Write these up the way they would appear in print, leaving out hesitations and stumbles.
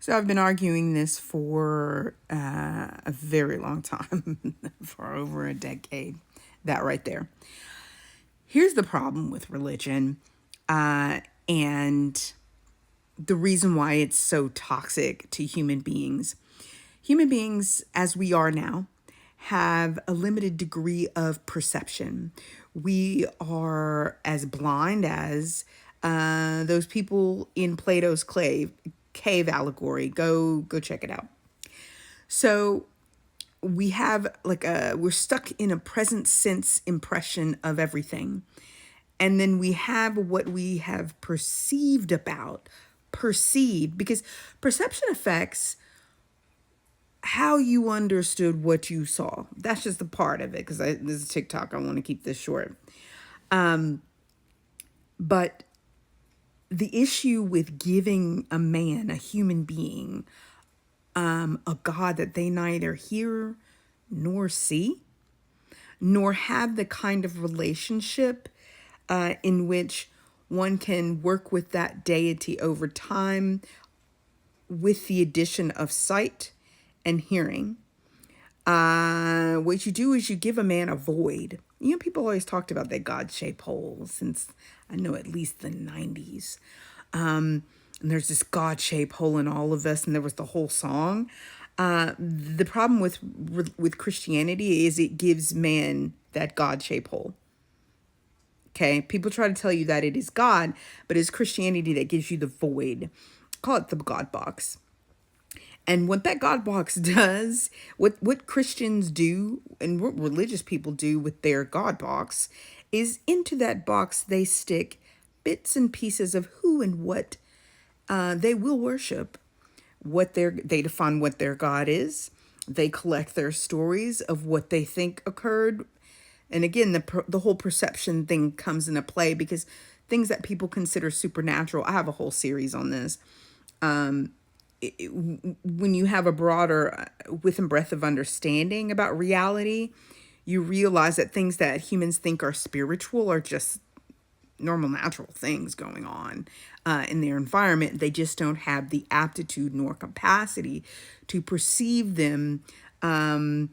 So I've been arguing this for a very long time, for over a decade. That right there. Here's the problem with religion, and the reason why it's so toxic to human beings. Human beings, as we are now, have a limited degree of perception. We are as blind as those people in Plato's cave allegory. Go check it out. So we have we're stuck in a present sense impression of everything. And then we have what we have perceived, because perception affects how you understood what you saw. That's just a part of it, because this is TikTok. I want to keep this short. But the issue with giving a man, a human being, a God that they neither hear nor see, nor have the kind of relationship in which one can work with that deity over time with the addition of sight and hearing. What you do is you give a man a void. You know, people always talked about that God-shaped hole since I know at least the 90s. And there's this God-shaped hole in all of us, and there was the whole song. The problem with Christianity is it gives man that God-shaped hole. Okay, people try to tell you that it is God, but it's Christianity that gives you the void. Call it the God box. And what that God box does, what Christians do and what religious people do with their God box, is into that box they stick bits and pieces of who and what they will worship. They define what their God is. They collect their stories of what they think occurred. And again, the whole perception thing comes into play, because things that people consider supernatural, I have a whole series on this. When you have a broader width and breadth of understanding about reality, you realize that things that humans think are spiritual are just normal, natural things going on in their environment. They just don't have the aptitude nor capacity to perceive them beyond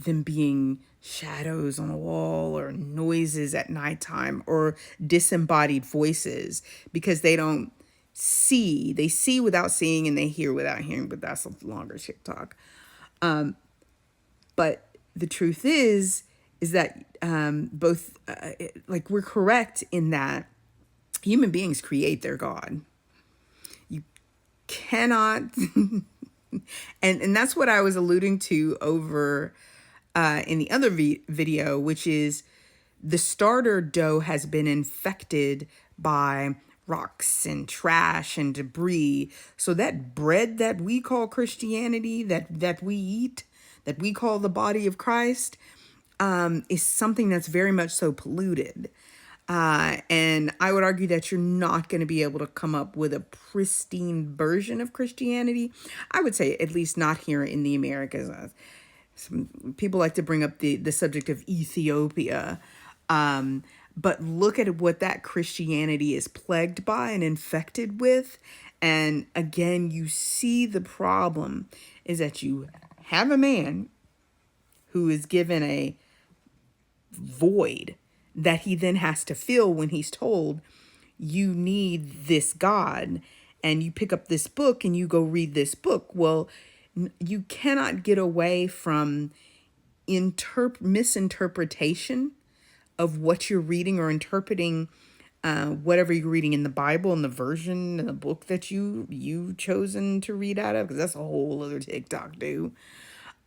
them being shadows on a wall or noises at nighttime or disembodied voices, because they don't see. They see without seeing and they hear without hearing, but that's a longer TikTok. But the truth is that both, we're correct in that human beings create their God. You cannot, and that's what I was alluding to over in the other video, which is the starter dough has been infected by rocks and trash and debris. So that bread that we call Christianity, that we eat, that we call the body of Christ, is something that's very much so polluted. And I would argue that you're not going to be able to come up with a pristine version of Christianity. I would say at least not here in the Americas. Some people like to bring up the subject of Ethiopia. But look at what that Christianity is plagued by and infected with. And again, you see the problem is that you have a man who is given a void that he then has to fill when he's told, you need this God. And you pick up this book and you go read this book. Well, you cannot get away from misinterpretation of what you're reading or interpreting whatever you're reading in the Bible and the version and the book that you've chosen to read out of, because that's a whole other TikTok, dude.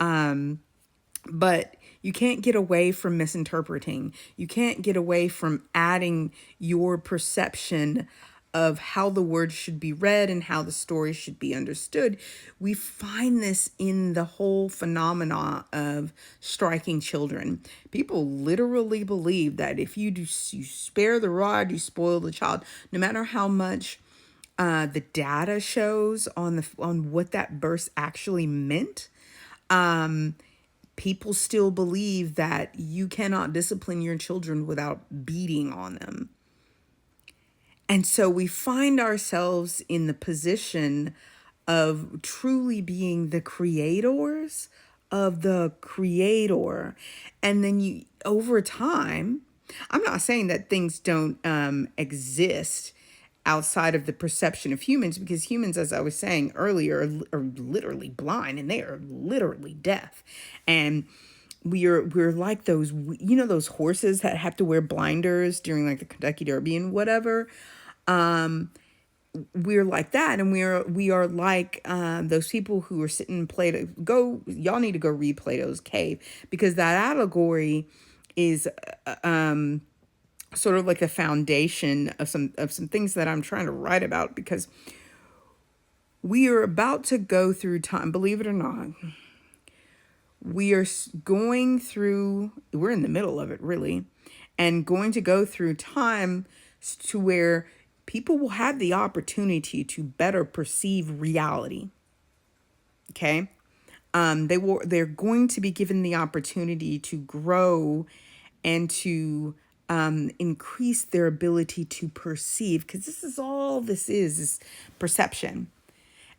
But you can't get away from misinterpreting. You can't get away from adding your perception of how the words should be read and how the story should be understood. We find this in the whole phenomena of striking children. People literally believe that if you spare the rod, you spoil the child. No matter how much the data shows on what that verse actually meant, people still believe that you cannot discipline your children without beating on them. And so we find ourselves in the position of truly being the creators of the creator. And then over time, I'm not saying that things don't exist outside of the perception of humans, because humans, as I was saying earlier, are literally blind, and they are literally deaf. And we're like those, those horses that have to wear blinders during like the Kentucky Derby and whatever. We're like that, and we are like those people who are sitting in Plato. Y'all need to go read Plato's Cave, because that allegory is sort of like the foundation of some things that I'm trying to write about, because we are about to go through time. Believe it or not, we're in the middle of it, really, and going to go through time to where people will have the opportunity to better perceive reality. Okay. They're going to be given the opportunity to grow and to increase their ability to perceive, because this is perception.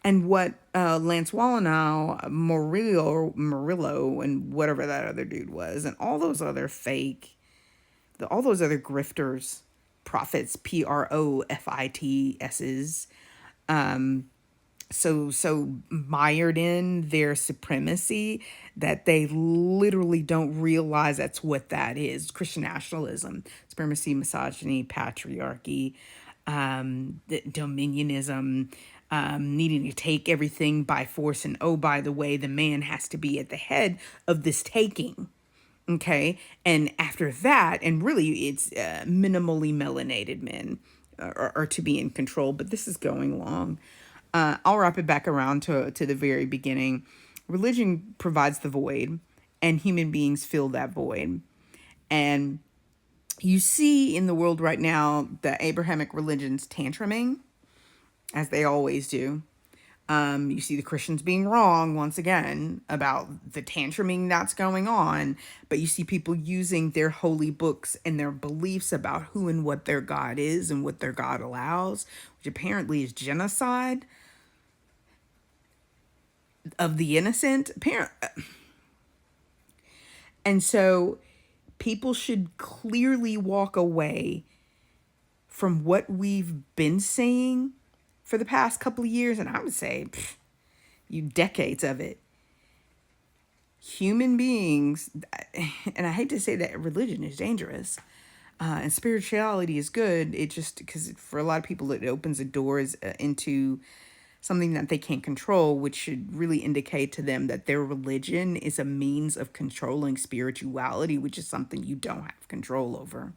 And what Lance Wallenow, Murillo, and whatever that other dude was, and all those other all those other grifters, prophets, PROFITSs, so mired in their supremacy that they literally don't realize that's what that is. Christian nationalism, supremacy, misogyny, patriarchy, dominionism, needing to take everything by force, and oh, by the way, the man has to be at the head of this taking. Okay. And after that, and really it's minimally melanated men are to be in control, but this is going long. I'll wrap it back around to the very beginning. Religion provides the void, and human beings fill that void. And you see in the world right now the Abrahamic religions tantruming, as they always do. You see the Christians being wrong once again about the tantruming that's going on, but you see people using their holy books and their beliefs about who and what their God is and what their God allows, which apparently is genocide of the innocent. And so people should clearly walk away from what we've been saying for the past couple of years, and I would say decades of it. Human beings, and I hate to say that religion is dangerous, and spirituality is good. It just, because for a lot of people it opens the doors into something that they can't control, which should really indicate to them that their religion is a means of controlling spirituality, which is something you don't have control over.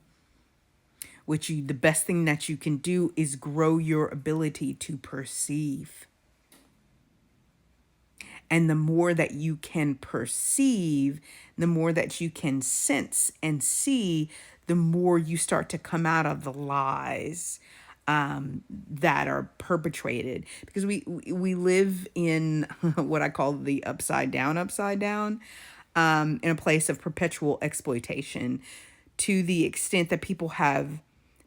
The best thing that you can do is grow your ability to perceive. And the more that you can perceive, the more that you can sense and see, the more you start to come out of the lies that are perpetrated. Because we live in what I call the upside down, in a place of perpetual exploitation, to the extent that people have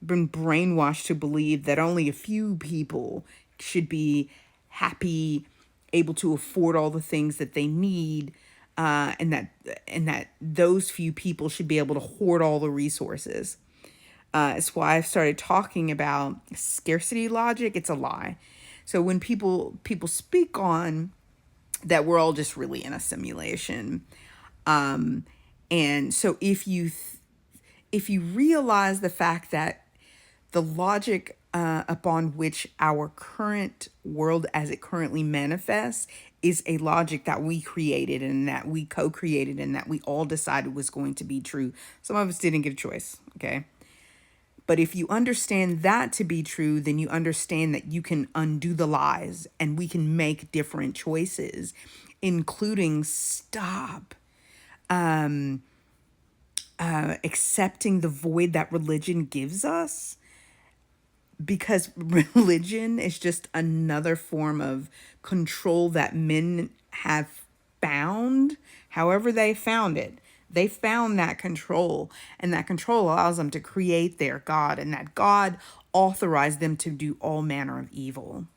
been brainwashed to believe that only a few people should be happy, able to afford all the things that they need, and that those few people should be able to hoard all the resources. It's why I've started talking about scarcity logic. It's a lie. So when people speak on that, we're all just really in a simulation. And so if you realize the fact that the logic upon which our current world as it currently manifests is a logic that we created and that we co-created and that we all decided was going to be true. Some of us didn't get a choice, okay? But if you understand that to be true, then you understand that you can undo the lies and we can make different choices, including stop accepting the void that religion gives us. Because religion is just another form of control that men have found, however they found it. They found that control, and that control allows them to create their God, and that God authorize them to do all manner of evil.